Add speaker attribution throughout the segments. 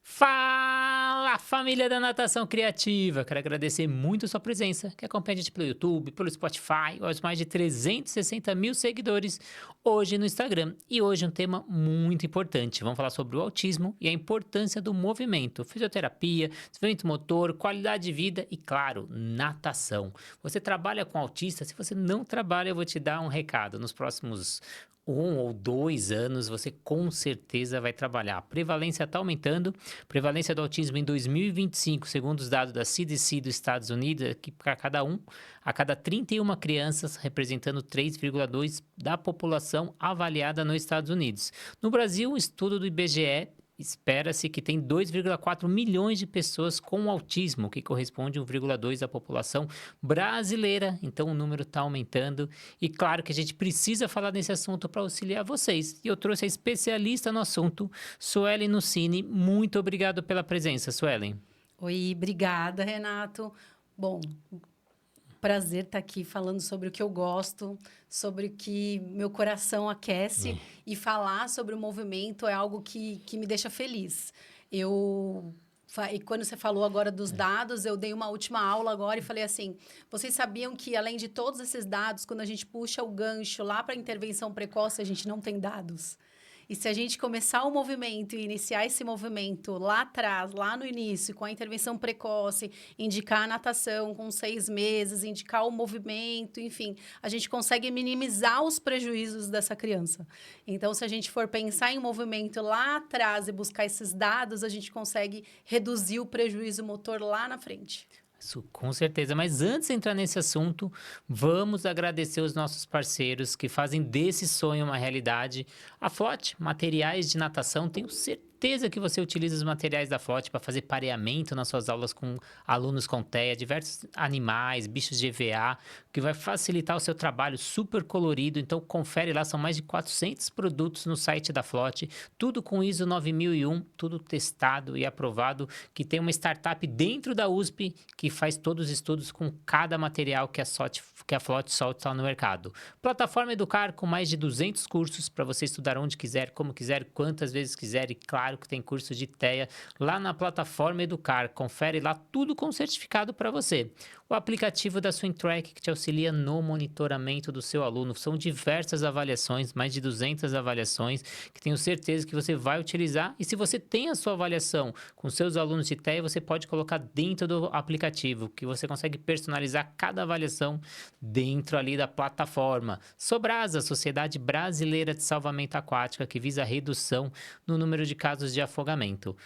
Speaker 1: Fala, família da Natação Criativa! Quero agradecer muito a sua presença, que acompanha a gente pelo YouTube, pelo Spotify, aos mais de 360 mil seguidores hoje no Instagram. E hoje um tema muito importante. Vamos falar sobre o autismo e a importância do movimento, fisioterapia, desenvolvimento motor, qualidade de vida e, claro, natação. Você trabalha com autista? Se você não trabalha, eu vou te dar um recado. Nos próximos 1 ou 2 anos, você com certeza vai trabalhar. A prevalência está aumentando. Prevalência do autismo em 2025, segundo os dados da CDC dos Estados Unidos, é que a cada 31 crianças, representando 3,2% da população avaliada nos Estados Unidos. No Brasil, um estudo do IBGE espera-se que tem 2,4 milhões de pessoas com autismo, que corresponde a 1,2% da população brasileira. Então o número está aumentando e claro que a gente precisa falar desse assunto para auxiliar vocês. E eu trouxe a especialista no assunto, Suelen Nucini. Muito obrigado pela presença, Suelen.
Speaker 2: Oi, obrigada, Renato. Bom, prazer estar aqui falando sobre o que eu gosto, sobre o que meu coração aquece e falar sobre o movimento é algo que me deixa feliz. E quando você falou agora dos dados, eu dei uma última aula agora e falei assim, vocês sabiam que além de todos esses dados, quando a gente puxa o gancho lá para a intervenção precoce, a gente não tem dados? E se a gente começar o movimento e iniciar esse movimento lá atrás, lá no início, com a intervenção precoce, indicar a natação com 6 meses, indicar o movimento, enfim, a gente consegue minimizar os prejuízos dessa criança. Então, se a gente for pensar em movimento lá atrás e buscar esses dados, a gente consegue reduzir o prejuízo motor lá na frente.
Speaker 1: Isso, com certeza, mas antes de entrar nesse assunto, vamos agradecer os nossos parceiros que fazem desse sonho uma realidade. A FLOT, materiais de natação, tenho certeza que você utiliza os materiais da FLOT para fazer pareamento nas suas aulas com alunos com TEA, diversos animais, bichos de EVA, que vai facilitar o seu trabalho, super colorido. Então confere lá, são mais de 400 produtos no site da FLOT, tudo com ISO 9001, tudo testado e aprovado, que tem uma startup dentro da USP que faz todos os estudos com cada material que a FLOT solta no mercado. Plataforma Educar com mais de 200 cursos para você estudar onde quiser, como quiser, quantas vezes quiser e claro que tem curso de TEA lá na Plataforma Educar. Confere lá tudo com certificado para você. O aplicativo da SwimTrack que te auxilia no monitoramento do seu aluno. São diversas avaliações, mais de 200 avaliações, que tenho certeza que você vai utilizar. E se você tem a sua avaliação com seus alunos de TEA, você pode colocar dentro do aplicativo, que você consegue personalizar cada avaliação dentro ali da plataforma. Sobrasa, Sociedade Brasileira de Salvamento Aquático, que visa a redução no número de casos de afogamento.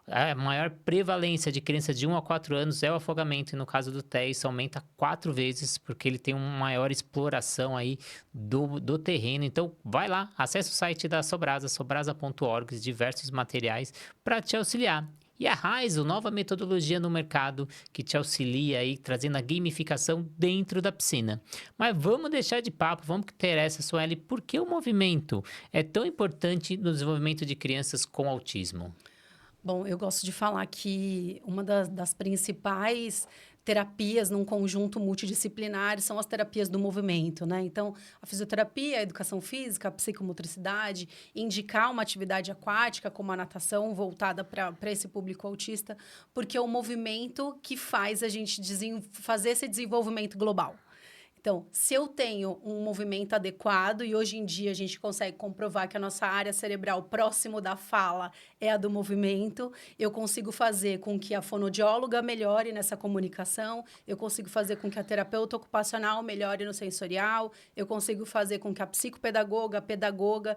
Speaker 1: A maior prevalência de crianças de 1 a 4 anos é o afogamento, e no caso do TEA isso aumenta 4 vezes, porque ele tem uma maior exploração aí do terreno. Então, vai lá, acesse o site da Sobrasa, sobrasa.org, diversos materiais para te auxiliar. E a Raizo, nova metodologia no mercado que te auxilia aí, trazendo a gamificação dentro da piscina. Mas vamos deixar de papo, vamos que interessa, Sueli, por que o movimento é tão importante no desenvolvimento de crianças com autismo?
Speaker 2: Bom, eu gosto de falar que uma das principais terapias num conjunto multidisciplinar são as terapias do movimento, né? Então, a fisioterapia, a educação física, a psicomotricidade, indicar uma atividade aquática, como a natação, voltada para esse público autista, porque é o movimento que faz a gente fazer esse desenvolvimento global. Então, se eu tenho um movimento adequado, e hoje em dia a gente consegue comprovar que a nossa área cerebral próximo da fala é a do movimento, eu consigo fazer com que a fonoaudióloga melhore nessa comunicação, eu consigo fazer com que a terapeuta ocupacional melhore no sensorial, eu consigo fazer com que a psicopedagoga, a pedagoga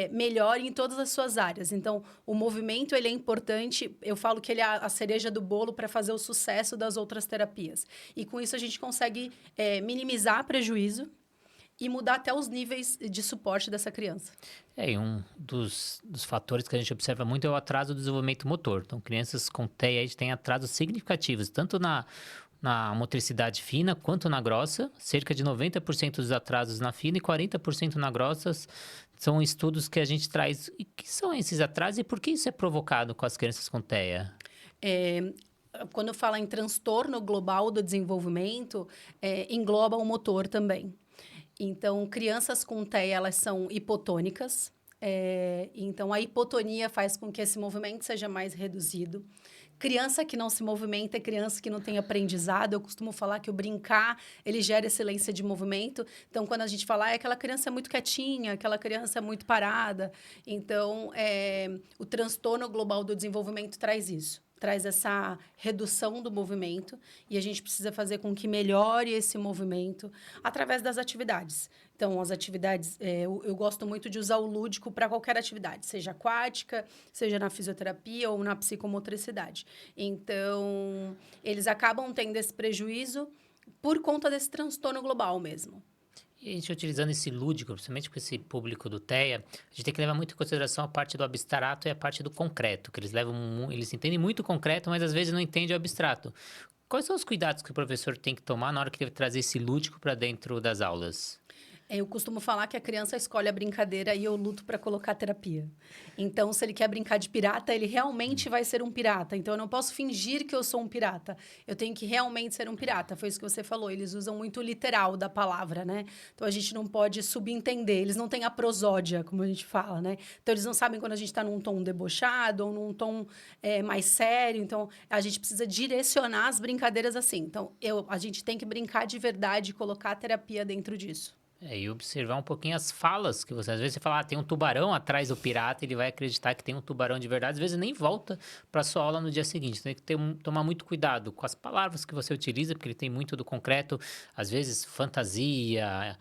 Speaker 2: melhore em todas as suas áreas. Então, o movimento ele é importante, eu falo que ele é a cereja do bolo para fazer o sucesso das outras terapias. E com isso a gente consegue minimizar prejuízo e mudar até os níveis de suporte dessa criança.
Speaker 1: E um dos fatores que a gente observa muito é o atraso do desenvolvimento motor. Então, crianças com TEA têm atrasos significativos, tanto na motricidade fina quanto na grossa. Cerca de 90% dos atrasos na fina e 40% na grossa são estudos que a gente traz. E que são esses atrasos e por que isso é provocado com as crianças com TEA?
Speaker 2: Quando fala em transtorno global do desenvolvimento, engloba o motor também. Então, crianças com TEA, elas são hipotônicas, Então, a hipotonia faz com que esse movimento seja mais reduzido. Criança que não se movimenta é criança que não tem aprendizado. Eu costumo falar que o brincar, ele gera excelência de movimento. Então, quando a gente fala, aquela criança é muito quietinha, aquela criança é muito parada. Então, o transtorno global do desenvolvimento traz isso. Traz essa redução do movimento e a gente precisa fazer com que melhore esse movimento através das atividades. Então, as atividades, eu gosto muito de usar o lúdico para qualquer atividade, seja aquática, seja na fisioterapia ou na psicomotricidade. Então, eles acabam tendo esse prejuízo por conta desse transtorno global mesmo.
Speaker 1: E a gente utilizando esse lúdico, principalmente com esse público do TEA, a gente tem que levar muito em consideração a parte do abstrato e a parte do concreto, que eles entendem muito o concreto, mas às vezes não entendem o abstrato. Quais são os cuidados que o professor tem que tomar na hora que ele vai trazer esse lúdico para dentro das aulas?
Speaker 2: Eu costumo falar que a criança escolhe a brincadeira e eu luto para colocar a terapia. Então, se ele quer brincar de pirata, ele realmente vai ser um pirata. Então, eu não posso fingir que eu sou um pirata. Eu tenho que realmente ser um pirata. Foi isso que você falou. Eles usam muito o literal da palavra, né? Então, a gente não pode subentender. Eles não têm a prosódia, como a gente fala, né? Então, eles não sabem quando a gente está num tom debochado ou num tom mais sério. Então, a gente precisa direcionar as brincadeiras assim. Então, a gente tem que brincar de verdade e colocar a terapia dentro disso.
Speaker 1: E observar um pouquinho as falas que você... Às vezes você fala, tem um tubarão atrás do pirata, ele vai acreditar que tem um tubarão de verdade. Às vezes nem volta para sua aula no dia seguinte. Tem que tomar muito cuidado com as palavras que você utiliza, porque ele tem muito do concreto. Às vezes, fantasia,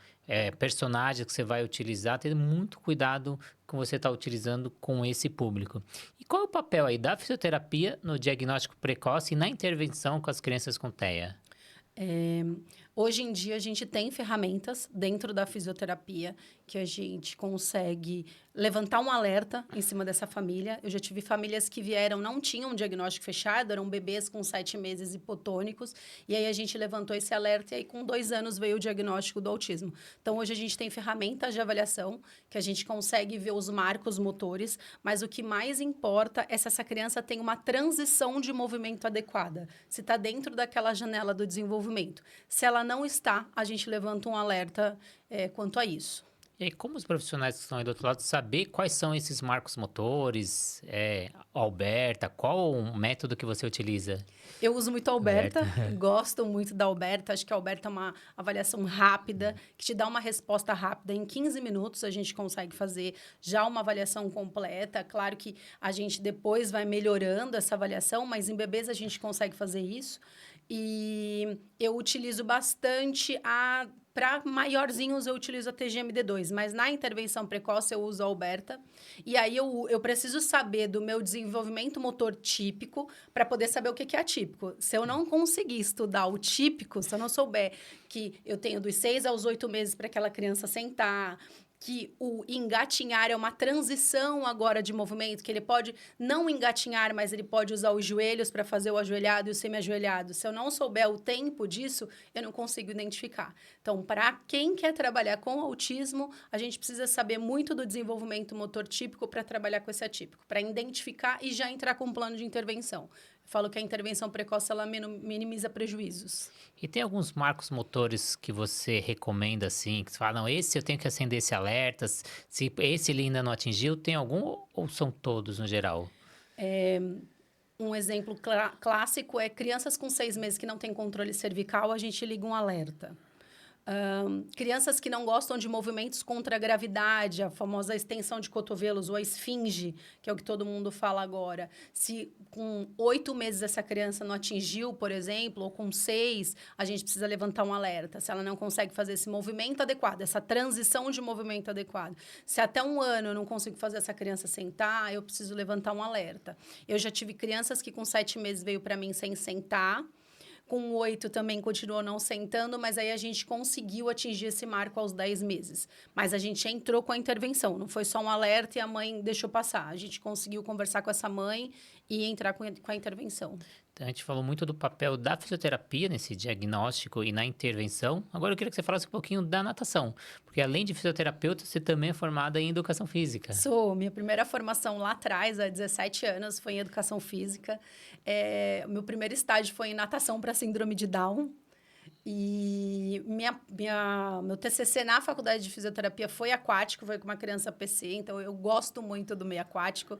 Speaker 1: personagens que você vai utilizar. Tem muito cuidado que você está utilizando com esse público. E qual é o papel aí da fisioterapia no diagnóstico precoce e na intervenção com as crianças com TEA?
Speaker 2: Hoje em dia, a gente tem ferramentas dentro da fisioterapia que a gente consegue levantar um alerta em cima dessa família. Eu já tive famílias que vieram, não tinham um diagnóstico fechado, eram bebês com 7 meses hipotônicos, e aí a gente levantou esse alerta e aí com 2 anos veio o diagnóstico do autismo. Então, hoje a gente tem ferramentas de avaliação que a gente consegue ver os marcos motores, mas o que mais importa é se essa criança tem uma transição de movimento adequada, se está dentro daquela janela do desenvolvimento. Se ela não está, a gente levanta um alerta quanto a isso.
Speaker 1: E aí, como os profissionais que estão aí do outro lado saber quais são esses marcos motores, Alberta, qual o método que você utiliza?
Speaker 2: Eu uso muito a Alberta, gosto muito da Alberta. Acho que a Alberta é uma avaliação rápida, que te dá uma resposta rápida. Em 15 minutos, a gente consegue fazer já uma avaliação completa. Claro que a gente depois vai melhorando essa avaliação, mas em bebês a gente consegue fazer isso. E eu utilizo bastante para maiorzinhos, eu utilizo a TGMD2, mas na intervenção precoce eu uso a Alberta. E aí eu preciso saber do meu desenvolvimento motor típico para poder saber o que é atípico. Se eu não conseguir estudar o típico, se eu não souber que eu tenho dos 6 aos 8 meses para aquela criança sentar, que o engatinhar é uma transição agora de movimento, que ele pode não engatinhar, mas ele pode usar os joelhos para fazer o ajoelhado e o semi-ajoelhado. Se eu não souber o tempo disso, eu não consigo identificar. Então, para quem quer trabalhar com autismo, a gente precisa saber muito do desenvolvimento motor típico para trabalhar com esse atípico, para identificar e já entrar com um plano de intervenção. Falo que a intervenção precoce, ela minimiza prejuízos.
Speaker 1: E tem alguns marcos motores que você recomenda, assim, que você fala, não, esse eu tenho que acender esse alerta, se esse ele ainda não atingiu, tem algum ou são todos no geral?
Speaker 2: Um exemplo clássico é crianças com 6 meses que não têm controle cervical, a gente liga um alerta. Crianças que não gostam de movimentos contra a gravidade, a famosa extensão de cotovelos ou a esfinge, que é o que todo mundo fala agora. Se com 8 meses essa criança não atingiu, por exemplo, ou com 6, a gente precisa levantar um alerta. Se ela não consegue fazer esse movimento adequado, essa transição de movimento adequado. Se até 1 ano eu não consigo fazer essa criança sentar, eu preciso levantar um alerta. Eu já tive crianças que com 7 meses veio para mim sem sentar, com 8 também continuou não sentando, mas aí a gente conseguiu atingir esse marco aos 10 meses. Mas a gente entrou com a intervenção, não foi só um alerta e a mãe deixou passar. A gente conseguiu conversar com essa mãe e entrar com a intervenção.
Speaker 1: Então, a gente falou muito do papel da fisioterapia nesse diagnóstico e na intervenção. Agora eu queria que você falasse um pouquinho da natação, porque além de fisioterapeuta, você também é formada em educação física.
Speaker 2: Sou. Minha primeira formação lá atrás, há 17 anos, foi em educação física. Meu primeiro estágio foi em natação para síndrome de Down. E meu TCC na faculdade de fisioterapia foi aquático, foi com uma criança PC, então eu gosto muito do meio aquático.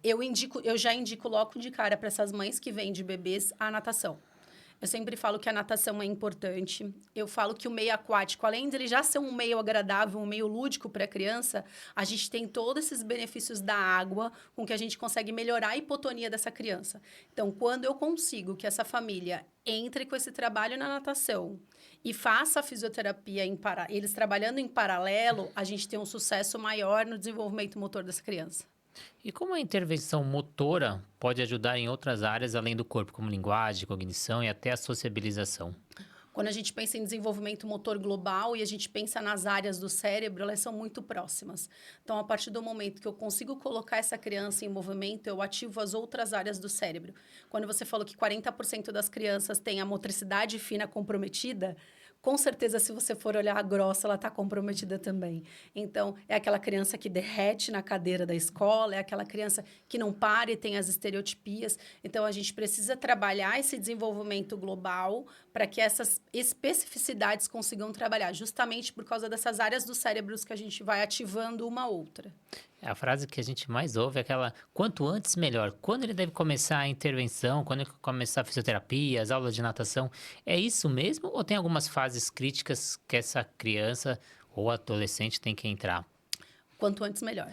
Speaker 2: Eu já indico logo de cara para essas mães que vêm de bebês a natação. Eu sempre falo que a natação é importante. Eu falo que o meio aquático, além dele já ser um meio agradável, um meio lúdico para a criança, a gente tem todos esses benefícios da água com que a gente consegue melhorar a hipotonia dessa criança. Então, quando eu consigo que essa família entre com esse trabalho na natação e faça a fisioterapia eles trabalhando em paralelo, a gente tem um sucesso maior no desenvolvimento motor dessa criança.
Speaker 1: E como a intervenção motora pode ajudar em outras áreas além do corpo, como linguagem, cognição e até a sociabilização?
Speaker 2: Quando a gente pensa em desenvolvimento motor global e a gente pensa nas áreas do cérebro, elas são muito próximas. Então, a partir do momento que eu consigo colocar essa criança em movimento, eu ativo as outras áreas do cérebro. Quando você falou que 40% das crianças têm a motricidade fina comprometida, com certeza, se você for olhar a grossa, ela está comprometida também. Então, é aquela criança que derrete na cadeira da escola, é aquela criança que não para e tem as estereotipias. Então, a gente precisa trabalhar esse desenvolvimento global para que essas especificidades consigam trabalhar, justamente por causa dessas áreas dos cérebros que a gente vai ativando uma outra.
Speaker 1: A frase que a gente mais ouve é aquela: quanto antes, melhor. Quando ele deve começar a intervenção, quando ele começar a fisioterapia, as aulas de natação, é isso mesmo? Ou tem algumas fases críticas que essa criança ou adolescente tem que entrar?
Speaker 2: Quanto antes, melhor.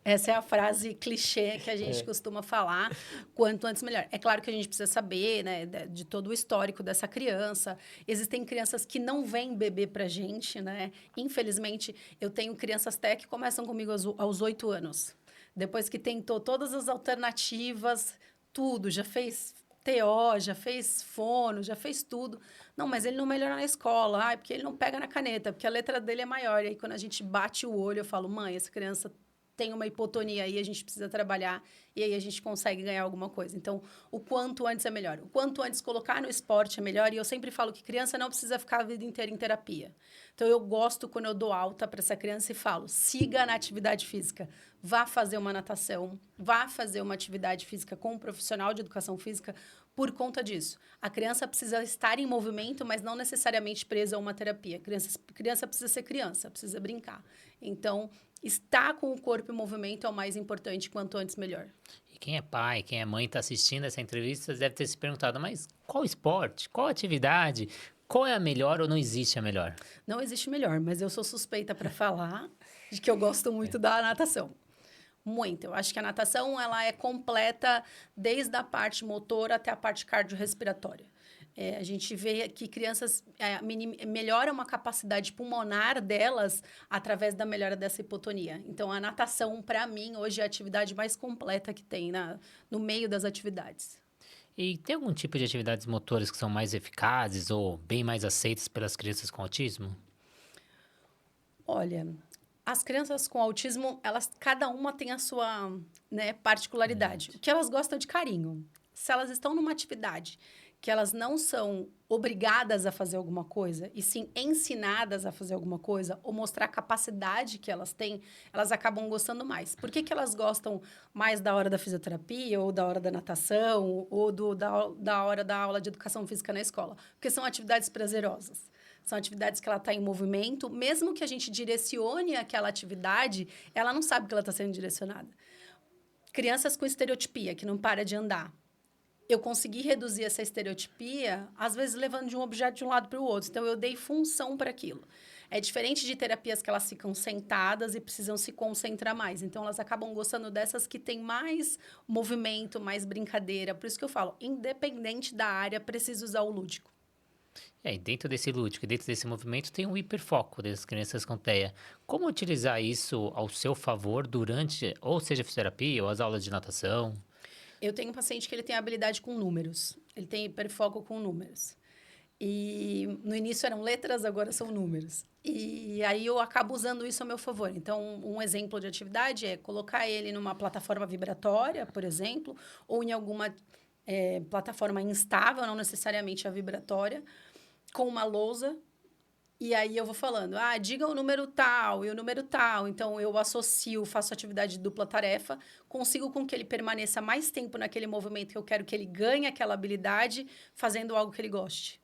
Speaker 2: Essa é a frase clichê que a gente costuma falar, quanto antes, melhor. É claro que a gente precisa saber, né, de todo o histórico dessa criança. Existem crianças que não vêm beber pra gente, né? Infelizmente, eu tenho crianças até que começam comigo aos 8 anos. Depois que tentou todas as alternativas, tudo, já fez TO, já fez fono, já fez tudo. Não, mas ele não melhora na escola. Ah, é porque ele não pega na caneta, porque a letra dele é maior. E aí, quando a gente bate o olho, eu falo, mãe, essa criança tem uma hipotonia aí, a gente precisa trabalhar. E aí, a gente consegue ganhar alguma coisa. Então, o quanto antes é melhor. O quanto antes colocar no esporte é melhor. E eu sempre falo que criança não precisa ficar a vida inteira em terapia. Então, eu gosto quando eu dou alta para essa criança e falo, siga na atividade física. Vá fazer uma natação, vá fazer uma atividade física com um profissional de educação física por conta disso. A criança precisa estar em movimento, mas não necessariamente presa a uma terapia. Criança precisa ser criança, precisa brincar. Então, estar com o corpo em movimento é o mais importante, quanto antes melhor.
Speaker 1: E quem é pai, quem é mãe está assistindo essa entrevista deve ter se perguntado: mas qual esporte, qual atividade, qual é a melhor ou não existe a melhor?
Speaker 2: Não existe melhor, mas eu sou suspeita para falar de que eu gosto muito da natação. Muito. Eu acho que a natação ela é completa desde a parte motora até a parte cardiorrespiratória. A gente vê que crianças melhoram a capacidade pulmonar delas através da melhora dessa hipotonia. Então, a natação, para mim, hoje é a atividade mais completa que tem no meio das atividades.
Speaker 1: E tem algum tipo de atividades motoras que são mais eficazes ou bem mais aceitas pelas crianças com autismo?
Speaker 2: Olha, as crianças com autismo, cada uma tem a sua, né, particularidade. O que elas gostam de carinho. Se elas estão numa atividade que elas não são obrigadas a fazer alguma coisa, e sim ensinadas a fazer alguma coisa, ou mostrar a capacidade que elas têm, elas acabam gostando mais. Por que elas gostam mais da hora da fisioterapia, ou da hora da natação, ou da hora da aula de educação física na escola? Porque são atividades prazerosas. São atividades que ela está em movimento, mesmo que a gente direcione aquela atividade, ela não sabe que ela está sendo direcionada. Crianças com estereotipia, que não para de andar. Eu consegui reduzir essa estereotipia, às vezes levando de um objeto de um lado para o outro. Então, eu dei função para aquilo. É diferente de terapias que elas ficam sentadas e precisam se concentrar mais. Então, elas acabam gostando dessas que têm mais movimento, mais brincadeira. Por isso que eu falo, independente da área, precisa usar o lúdico.
Speaker 1: E dentro desse lúdico, dentro desse movimento, tem o hiperfoco das crianças com TEA. Como utilizar isso ao seu favor durante, ou seja, fisioterapia ou as aulas de natação?
Speaker 2: Eu tenho um paciente que ele tem habilidade com números. Ele tem hiperfoco com números. E no início eram letras, agora são números. E aí eu acabo usando isso a meu favor. Então, um exemplo de atividade é colocar ele numa plataforma vibratória, por exemplo, ou em alguma plataforma instável, não necessariamente a vibratória, com uma lousa. E aí eu vou falando, diga o número tal e o número tal. Então, eu associo, faço atividade de dupla tarefa, consigo com que ele permaneça mais tempo naquele movimento que eu quero que ele ganhe aquela habilidade, fazendo algo que ele goste.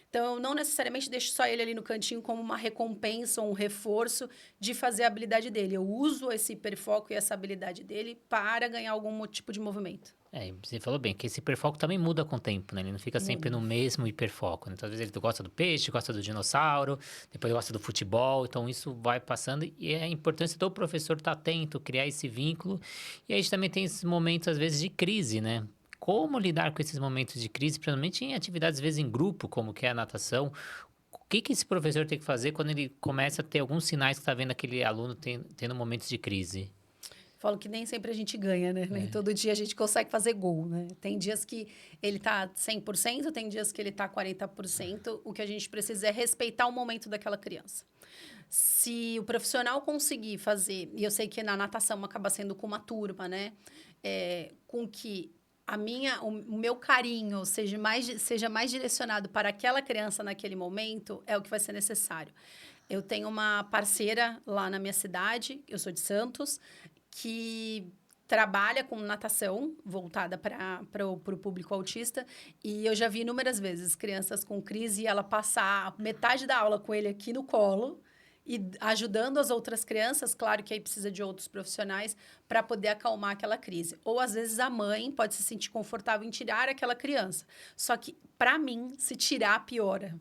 Speaker 2: Então, eu não necessariamente deixo só ele ali no cantinho como uma recompensa ou um reforço de fazer a habilidade dele. Eu uso esse hiperfoco e essa habilidade dele para ganhar algum tipo de movimento.
Speaker 1: É, você falou bem, que esse hiperfoco também muda com o tempo, né? Ele não fica sempre
Speaker 2: Muda.
Speaker 1: no mesmo hiperfoco, né? Então, às vezes ele gosta do peixe, gosta do dinossauro, depois gosta do futebol, então isso vai passando e é a importância do professor estar atento, criar esse vínculo. E aí a gente também tem esses momentos, às vezes, de crise, né? Como lidar com esses momentos de crise, principalmente em atividades, às vezes, em grupo, como que é a natação. O que que esse professor tem que fazer quando ele começa a ter alguns sinais que está vendo aquele aluno tendo momentos de crise?
Speaker 2: Falo que nem sempre a gente ganha, né? Nem todo dia a gente consegue fazer gol, né? Tem dias que ele tá 100%, tem dias que ele tá 40%. O que a gente precisa é respeitar o momento daquela criança. Se o profissional conseguir fazer, e eu sei que na natação acaba sendo com uma turma, né? Com que o meu carinho seja mais direcionado para aquela criança naquele momento, é o que vai ser necessário. Eu tenho uma parceira lá na minha cidade, eu sou de Santos, que trabalha com natação voltada para o público autista. E eu já vi inúmeras vezes crianças com crise e ela passar metade da aula com ele aqui no colo e ajudando as outras crianças. Claro que aí precisa de outros profissionais para poder acalmar aquela crise. Ou, às vezes, a mãe pode se sentir confortável em tirar aquela criança. Só que, para mim, se tirar, piora.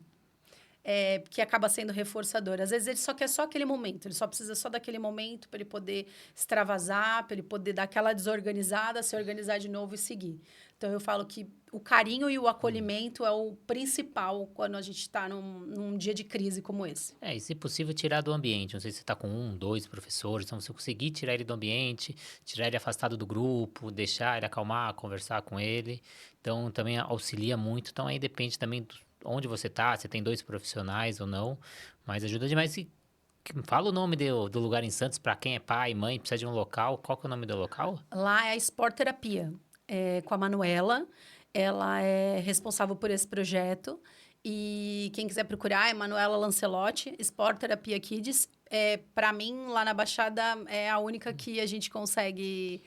Speaker 2: Que acaba sendo reforçador. Às vezes ele só quer só aquele momento, ele só precisa só daquele momento para ele poder extravasar, para ele poder dar aquela desorganizada, se organizar de novo e seguir. Então, eu falo que o carinho e o acolhimento é o principal quando a gente está num dia de crise como esse.
Speaker 1: É, e se possível, tirar do ambiente. Não sei se você está com um, dois professores, então se eu conseguir tirar ele do ambiente, tirar ele afastado do grupo, deixar ele acalmar, conversar com ele. Então, também auxilia muito. Então, aí depende também onde você está, se tem dois profissionais ou não. Mas ajuda demais. E fala o nome do lugar em Santos para quem é pai, mãe, precisa de um local. Qual que é o nome do local?
Speaker 2: Lá é a Sport Terapia, com a Manuela. Ela é responsável por esse projeto. E quem quiser procurar é Manuela Lancelotti, Sport Terapia Kids. Para mim, lá na Baixada, é a única que a gente consegue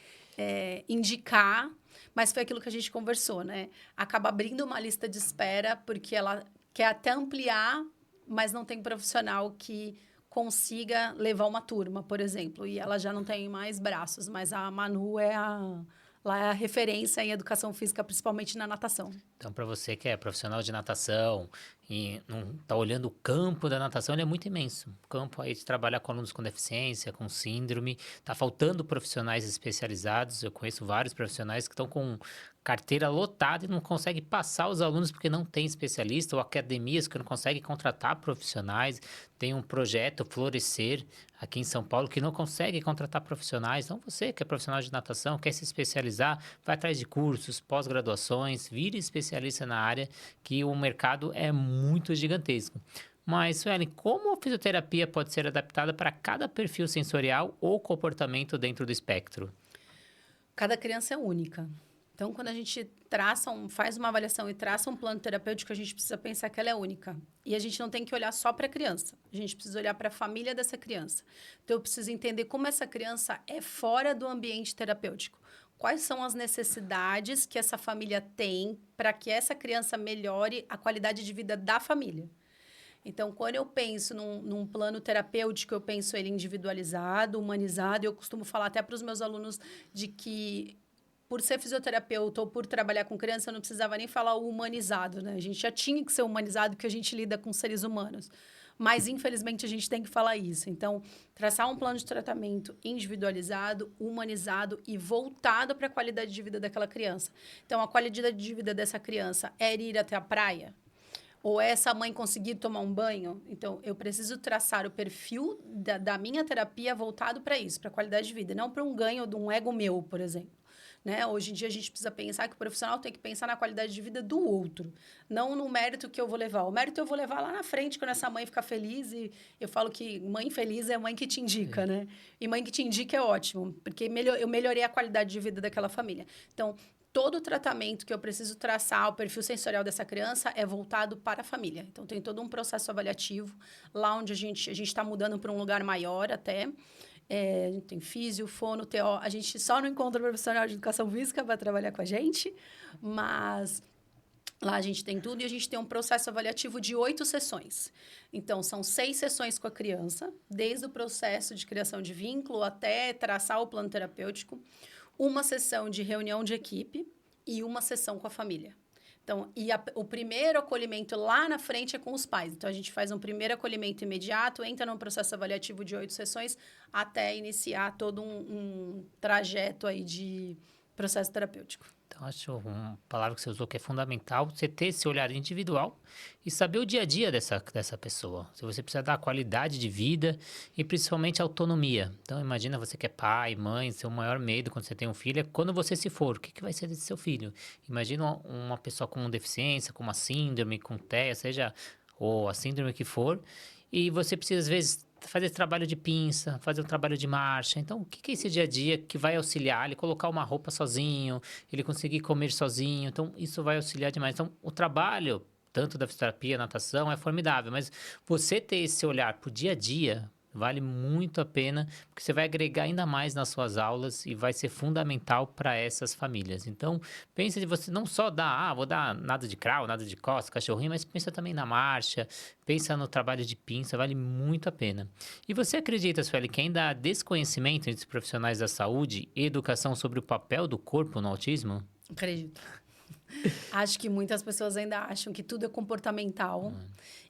Speaker 2: indicar. Mas foi aquilo que a gente conversou, né? Acaba abrindo uma lista de espera, porque ela quer até ampliar, mas não tem profissional que consiga levar uma turma, por exemplo. E ela já não tem mais braços, mas a Manu lá é a referência em educação física, principalmente na natação.
Speaker 1: Então, para você que é profissional de natação e não está olhando o campo da natação, ele é muito imenso. O campo aí de trabalhar com alunos com deficiência, com síndrome, está faltando profissionais especializados. Eu conheço vários profissionais que estão com carteira lotada e não conseguem passar os alunos porque não tem especialista, ou academias que não conseguem contratar profissionais. Tem um projeto Florescer aqui em São Paulo que não consegue contratar profissionais. Então, você que é profissional de natação, quer se especializar, vai atrás de cursos, pós-graduações, vire especialista na área, que o mercado é muito gigantesco. Mas, Suelen, como a fisioterapia pode ser adaptada para cada perfil sensorial ou comportamento dentro do espectro?
Speaker 2: Cada criança é única. Então, quando a gente faz uma avaliação e traça um plano terapêutico, a gente precisa pensar que ela é única. E a gente não tem que olhar só para a criança. A gente precisa olhar para a família dessa criança. Então, eu preciso entender como essa criança é fora do ambiente terapêutico. Quais são as necessidades que essa família tem para que essa criança melhore a qualidade de vida da família. Então, quando eu penso num plano terapêutico, eu penso ele individualizado, humanizado. Eu costumo falar até para os meus alunos de que, por ser fisioterapeuta ou por trabalhar com criança, eu não precisava nem falar o humanizado, né? A gente já tinha que ser humanizado porque a gente lida com seres humanos. Mas, infelizmente, a gente tem que falar isso. Então, traçar um plano de tratamento individualizado, humanizado e voltado para a qualidade de vida daquela criança. Então, a qualidade de vida dessa criança é ir até a praia? Ou é essa mãe conseguir tomar um banho? Então, eu preciso traçar o perfil da minha terapia voltado para isso, para a qualidade de vida, não para um ganho de um ego meu, por exemplo. Né? Hoje em dia, a gente precisa pensar que o profissional tem que pensar na qualidade de vida do outro, não no mérito que eu vou levar. O mérito eu vou levar lá na frente, quando essa mãe ficar feliz. E eu falo que mãe feliz é mãe que te indica, né? E mãe que te indica é ótimo, porque eu melhorei a qualidade de vida daquela família. Então, todo o tratamento que eu preciso traçar, o perfil sensorial dessa criança, é voltado para a família. Então, tem todo um processo avaliativo, lá onde a gente está mudando para um lugar maior até. A gente tem físio, fono, TO. A gente só não encontra profissional de educação física para trabalhar com a gente, mas Lá a gente tem tudo e a gente tem um processo avaliativo de 8 sessões. Então, são 6 sessões com a criança, desde o processo de criação de vínculo até traçar o plano terapêutico, uma sessão de reunião de equipe e uma sessão com a família. Então, o primeiro acolhimento lá na frente é com os pais. Então, a gente faz um primeiro acolhimento imediato, entra num processo avaliativo de 8 sessões, até iniciar todo um trajeto aí de processo terapêutico.
Speaker 1: Então, acho uma palavra que você usou que é fundamental, você ter esse olhar individual e saber o dia a dia dessa pessoa. Se você precisa dar qualidade de vida e principalmente autonomia. Então, imagina você que é pai, mãe, seu maior medo quando você tem um filho é quando você se for, o que vai ser desse seu filho? Imagina uma pessoa com deficiência, com uma síndrome, com TEA, seja ou a síndrome que for, e você precisa, às vezes, fazer esse trabalho de pinça, fazer um trabalho de marcha. Então, o que é esse dia a dia que vai auxiliar ele colocar uma roupa sozinho, ele conseguir comer sozinho? Então, isso vai auxiliar demais. Então, o trabalho, tanto da fisioterapia, natação, é formidável, mas você ter esse olhar para o dia a dia vale muito a pena, porque você vai agregar ainda mais nas suas aulas e vai ser fundamental para essas famílias. Então, pensa de você não só dar, vou dar nada de crawl, nada de costas, cachorrinho, mas pensa também na marcha, pensa no trabalho de pinça, vale muito a pena. E você acredita, Sueli, que ainda há desconhecimento entre os profissionais da saúde e educação sobre o papel do corpo no autismo?
Speaker 2: Acredito. Acho que muitas pessoas ainda acham que tudo é comportamental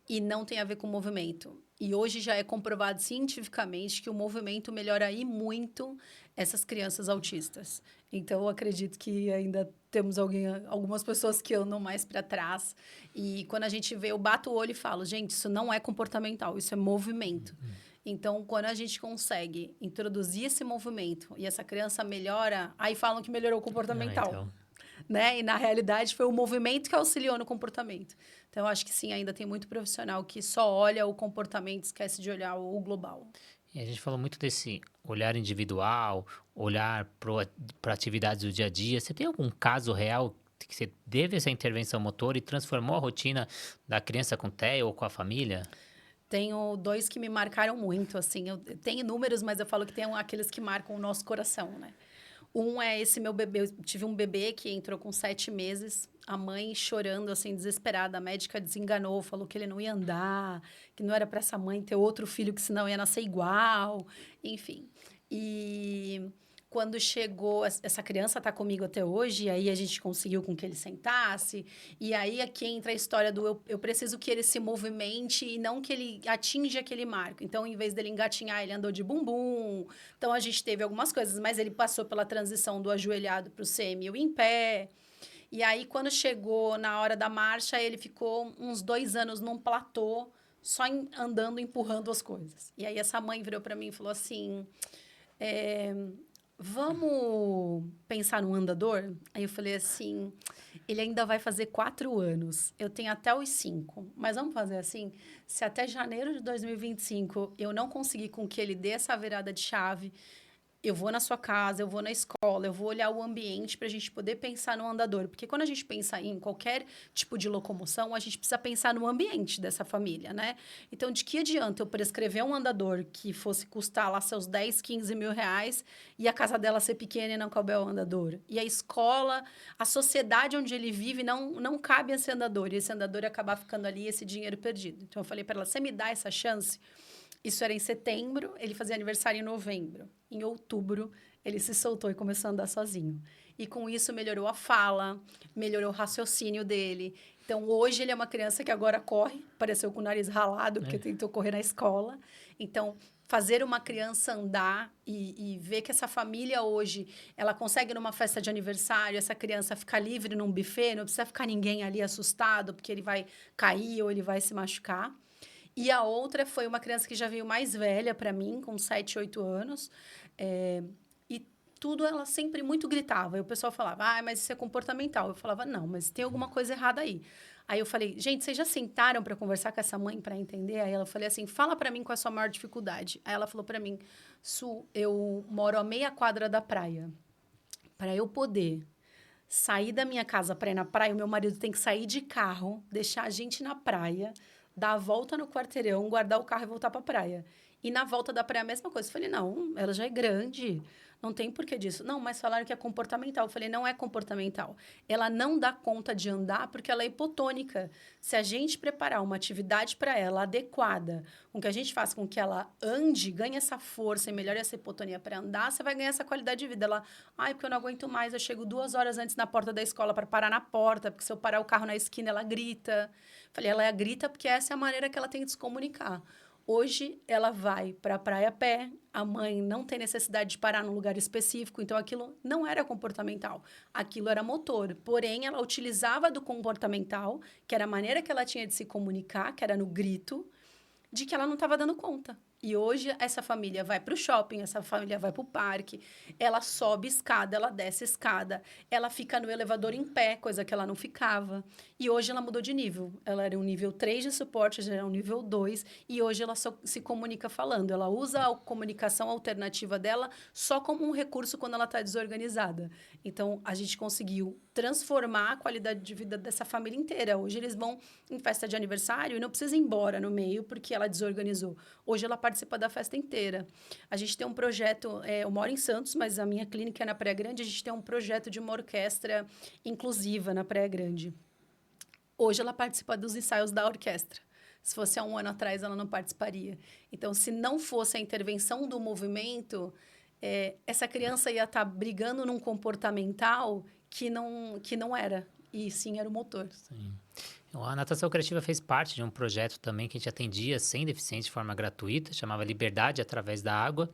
Speaker 2: e não tem a ver com movimento. E hoje já é comprovado cientificamente que o movimento melhora aí muito essas crianças autistas. Então, eu acredito que ainda temos algumas pessoas que andam mais para trás. E quando a gente vê, eu bato o olho e falo, gente, isso não é comportamental, isso é movimento. Então, quando a gente consegue introduzir esse movimento e essa criança melhora, aí falam que melhorou o comportamental. Né? E, na realidade, foi o movimento que auxiliou no comportamento. Então, eu acho que sim, ainda tem muito profissional que só olha o comportamento, esquece de olhar o global.
Speaker 1: E a gente falou muito desse olhar individual, olhar para atividades do dia a dia. Você tem algum caso real que você teve essa intervenção motora e transformou a rotina da criança com TEA ou com a família?
Speaker 2: Tenho 2 que me marcaram muito, assim. Eu tenho números, mas eu falo que tem aqueles que marcam o nosso coração, né? Um é esse meu bebê. Eu tive um bebê que entrou com 7 meses. A mãe chorando, assim, desesperada. A médica desenganou, falou que ele não ia andar, que não era para essa mãe ter outro filho, que senão ia nascer igual. Enfim. E quando chegou, essa criança está comigo até hoje, e aí a gente conseguiu com que ele sentasse. E aí aqui entra a história do eu preciso que ele se movimente e não que ele atinja aquele marco. Então, em vez dele engatinhar, ele andou de bumbum. Então, a gente teve algumas coisas, mas ele passou pela transição do ajoelhado para o semi em pé. E aí, quando chegou na hora da marcha, ele ficou uns 2 anos num platô, só andando, empurrando as coisas. E aí, essa mãe virou para mim e falou assim... vamos pensar num andador? Aí eu falei assim, ele ainda vai fazer 4 anos. Eu tenho até os 5. Mas vamos fazer assim? Se até janeiro de 2025 eu não conseguir com que ele dê essa virada de chave, eu vou na sua casa, eu vou na escola, eu vou olhar o ambiente para a gente poder pensar no andador. Porque quando a gente pensa em qualquer tipo de locomoção, a gente precisa pensar no ambiente dessa família, né? Então, de que adianta eu prescrever um andador que fosse custar lá seus 10, 15 mil reais e a casa dela ser pequena e não couber o andador? E a escola, a sociedade onde ele vive não cabe esse andador. E esse andador acabar ficando ali, esse dinheiro perdido. Então, eu falei para ela, você me dá essa chance? Isso era em setembro, ele fazia aniversário em novembro. Em outubro, ele se soltou e começou a andar sozinho. E com isso melhorou a fala, melhorou o raciocínio dele. Então, hoje ele é uma criança que agora corre, pareceu com o nariz ralado, porque tentou correr na escola. Então, fazer uma criança andar e ver que essa família hoje, ela consegue numa festa de aniversário, essa criança ficar livre num buffet, não precisa ficar ninguém ali assustado, porque ele vai cair ou ele vai se machucar. E a outra foi uma criança que já veio mais velha para mim, com 7, 8 anos. E tudo ela sempre muito gritava. E o pessoal falava, mas isso é comportamental. Eu falava, não, mas tem alguma coisa errada aí. Aí eu falei, gente, vocês já sentaram para conversar com essa mãe para entender? Aí ela falei assim, fala para mim qual é a sua maior dificuldade. Aí ela falou para mim, Su, eu moro a meia quadra da praia. Para eu poder sair da minha casa para ir na praia, o meu marido tem que sair de carro, deixar a gente na praia, dar a volta no quarteirão, guardar o carro e voltar para a praia. E na volta da praia a mesma coisa. Eu falei, não, ela já é grande, Não tem porquê disso. Não, mas falaram que é comportamental. Eu falei, não é comportamental. Ela não dá conta de andar porque ela é hipotônica. Se a gente preparar uma atividade para ela adequada, com que a gente faça com que ela ande, ganhe essa força e melhore essa hipotonia para andar, você vai ganhar essa qualidade de vida. Ela, ai, porque eu não aguento mais, eu chego 2 horas antes na porta da escola para parar na porta, porque se eu parar o carro na esquina, ela grita. Falei, ela grita porque essa é a maneira que ela tem de se comunicar. Hoje, ela vai para a praia a pé, a mãe não tem necessidade de parar num lugar específico, então aquilo não era comportamental, aquilo era motor. Porém, ela utilizava do comportamental, que era a maneira que ela tinha de se comunicar, que era no grito, de que ela não estava dando conta. E hoje essa família vai para o shopping, essa família vai para o parque, ela sobe escada, ela desce escada, ela fica no elevador em pé, coisa que ela não ficava. E hoje ela mudou de nível. Ela era um nível 3 de suporte, já era um nível 2, e hoje ela só se comunica falando. Ela usa a comunicação alternativa dela só como um recurso quando ela está desorganizada. Então, a gente conseguiu transformar a qualidade de vida dessa família inteira. Hoje eles vão em festa de aniversário e não precisa ir embora no meio porque ela desorganizou. Hoje ela participa da festa inteira. A gente tem um projeto, eu moro em Santos, mas a minha clínica é na Praia Grande, a gente tem um projeto de uma orquestra inclusiva na Praia Grande. Hoje ela participa dos ensaios da orquestra. Se fosse há um ano atrás, ela não participaria. Então, se não fosse a intervenção do movimento, essa criança ia estar brigando num comportamental que não era. E sim, era o motor.
Speaker 1: Sim. A natação criativa fez parte de um projeto também que a gente atendia sem deficiência de forma gratuita, chamava Liberdade através da Água.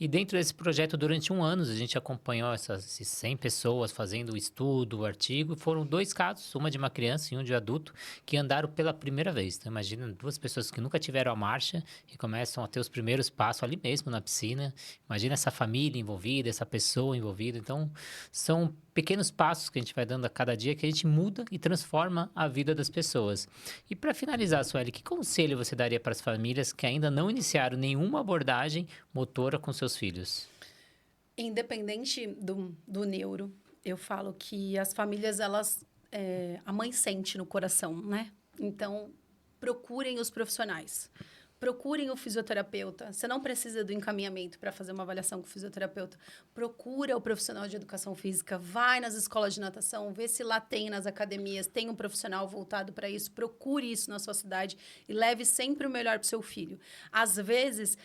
Speaker 1: E dentro desse projeto, durante 1 ano, a gente acompanhou essas 100 pessoas fazendo o estudo, o artigo. Foram 2 casos, uma de uma criança e um de adulto, que andaram pela primeira vez. Então, imagina 2 pessoas que nunca tiveram a marcha e começam a ter os primeiros passos ali mesmo na piscina. Imagina essa família envolvida, essa pessoa envolvida. Então, são pequenos passos que a gente vai dando a cada dia que a gente muda e transforma a vida das pessoas. E para finalizar, Sueli, que conselho você daria para as famílias que ainda não iniciaram nenhuma abordagem motora com seus filhos?
Speaker 2: Independente do neuro, eu falo que as famílias, a mãe sente no coração, né? Então, procurem os profissionais. Procurem o fisioterapeuta. Você não precisa do encaminhamento para fazer uma avaliação com o fisioterapeuta. Procura o profissional de educação física. Vai nas escolas de natação. Vê se lá tem nas academias. Tem um profissional voltado para isso. Procure isso na sua cidade e leve sempre o melhor para o seu filho. Às vezes,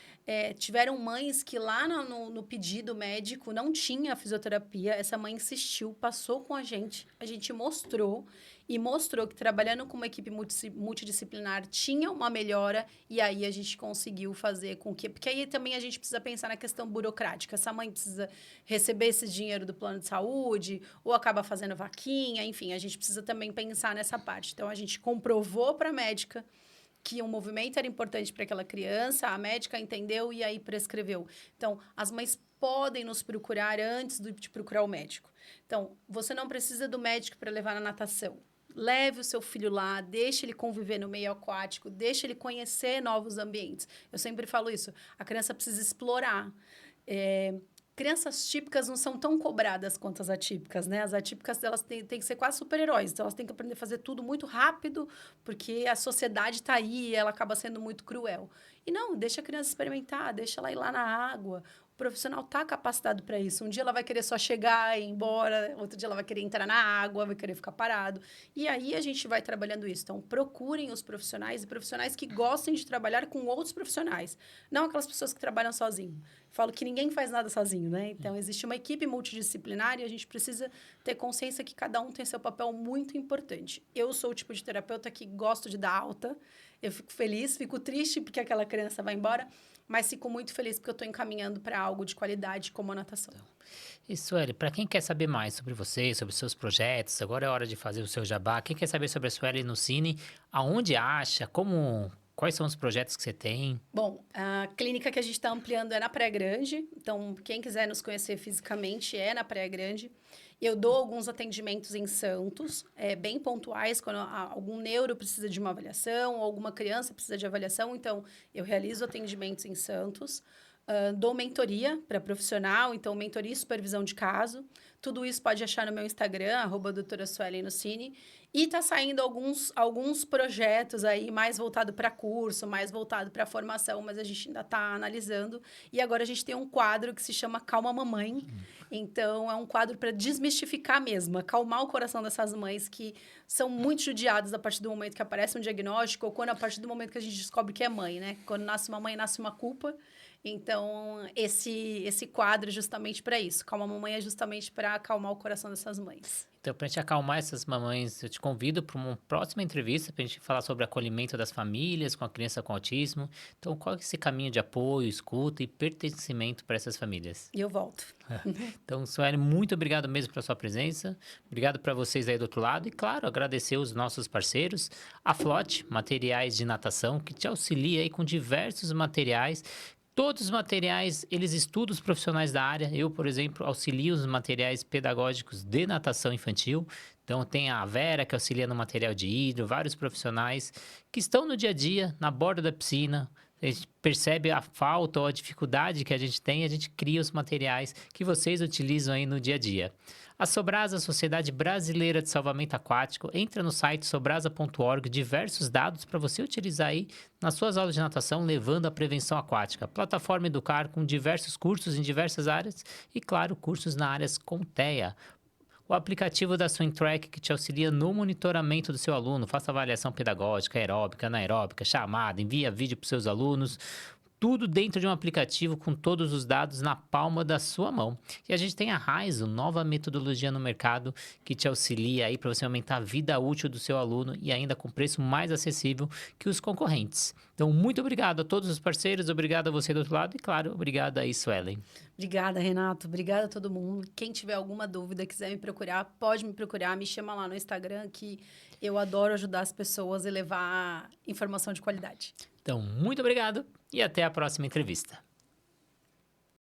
Speaker 2: tiveram mães que lá no pedido médico não tinha fisioterapia. Essa mãe insistiu, passou com a gente mostrou que trabalhando com uma equipe multidisciplinar tinha uma melhora e aí a gente conseguiu fazer com que... Porque aí também a gente precisa pensar na questão burocrática. Essa mãe precisa receber esse dinheiro do plano de saúde ou acaba fazendo vaquinha, enfim, a gente precisa também pensar nessa parte. Então, a gente comprovou para a médica que o movimento era importante para aquela criança, a médica entendeu e aí prescreveu. Então, as mães podem nos procurar antes de procurar o médico. Então, você não precisa do médico para levar na natação. Leve o seu filho lá, deixe ele conviver no meio aquático, deixe ele conhecer novos ambientes. Eu sempre falo isso, a criança precisa explorar. Crianças típicas não são tão cobradas quanto as atípicas, né? As atípicas, elas têm que ser quase super-heróis, então elas têm que aprender a fazer tudo muito rápido, porque a sociedade está aí e ela acaba sendo muito cruel. E não, deixa a criança experimentar, deixa ela ir lá na água. O profissional está capacitado para isso. Um dia ela vai querer só chegar e ir embora, outro dia ela vai querer entrar na água, vai querer ficar parado. E aí a gente vai trabalhando isso. Então, procurem os profissionais e profissionais que gostem de trabalhar com outros profissionais. Não aquelas pessoas que trabalham sozinho. Falo que ninguém faz nada sozinho, né? Então, existe uma equipe multidisciplinar e a gente precisa ter consciência que cada um tem seu papel muito importante. Eu sou o tipo de terapeuta que gosto de dar alta. Eu fico feliz, fico triste porque aquela criança vai embora, mas fico muito feliz porque eu estou encaminhando para algo de qualidade como a natação.
Speaker 1: E Sueli, para quem quer saber mais sobre você, sobre os seus projetos, agora é hora de fazer o seu jabá. Quem quer saber sobre a Sueli no Cine, aonde acha, quais são os projetos que você tem?
Speaker 2: Bom, a clínica que a gente está ampliando é na Praia Grande. Então, quem quiser nos conhecer fisicamente é na Praia Grande. Eu dou alguns atendimentos em Santos, bem pontuais, quando algum neuro precisa de uma avaliação, ou alguma criança precisa de avaliação. Então, eu realizo atendimentos em Santos. dou mentoria para profissional, então mentoria e supervisão de caso. Tudo isso pode achar no meu Instagram, @doutora Suelen Nocini. E tá saindo alguns projetos aí mais voltado para curso, mais voltado para formação, mas a gente ainda está analisando. E agora a gente tem um quadro que se chama Calma Mamãe. Então, é um quadro para desmistificar mesmo, acalmar o coração dessas mães que são muito judiadas a partir do momento que aparece um diagnóstico ou quando a partir do momento que a gente descobre que é mãe, né? Quando nasce uma mãe, nasce uma culpa. Então, esse quadro é justamente para isso. Calma Mamãe é justamente para acalmar o coração dessas mães.
Speaker 1: Então, para a gente acalmar essas mamães, eu te convido para uma próxima entrevista para a gente falar sobre acolhimento das famílias com a criança com autismo. Então, qual é esse caminho de apoio, escuta e pertencimento para essas famílias?
Speaker 2: E eu volto.
Speaker 1: Então, Sueli, muito obrigado mesmo pela sua presença. Obrigado para vocês aí do outro lado. E, claro, agradecer os nossos parceiros, a Flote, materiais de natação, que te auxilia aí com diversos materiais. Todos os materiais, eles estudam os profissionais da área. Eu, por exemplo, auxilio os materiais pedagógicos de natação infantil. Então, tem a Vera, que auxilia no material de hidro, vários profissionais que estão no dia a dia, na borda da piscina. A gente percebe a falta ou a dificuldade que a gente tem, a gente cria os materiais que vocês utilizam aí no dia a dia. A Sobrasa, Sociedade Brasileira de Salvamento Aquático, entra no site sobrasa.org, diversos dados para você utilizar aí nas suas aulas de natação, levando a prevenção aquática. Plataforma Educar, com diversos cursos em diversas áreas e, claro, cursos na áreas com TEA. O aplicativo da Swim Track, que te auxilia no monitoramento do seu aluno, faça avaliação pedagógica, aeróbica, anaeróbica, chamada, envia vídeo para os seus alunos. Tudo dentro de um aplicativo com todos os dados na palma da sua mão. E a gente tem a Raizo, nova metodologia no mercado que te auxilia aí para você aumentar a vida útil do seu aluno e ainda com preço mais acessível que os concorrentes. Então, muito obrigado a todos os parceiros, obrigado a você do outro lado e, claro, obrigado a Suelen.
Speaker 2: Obrigada, Renato. Obrigada a todo mundo. Quem tiver alguma dúvida, quiser me procurar, pode me procurar. Me chama lá no Instagram que eu adoro ajudar as pessoas e levar informação de qualidade.
Speaker 1: Então, muito obrigado e até a próxima entrevista.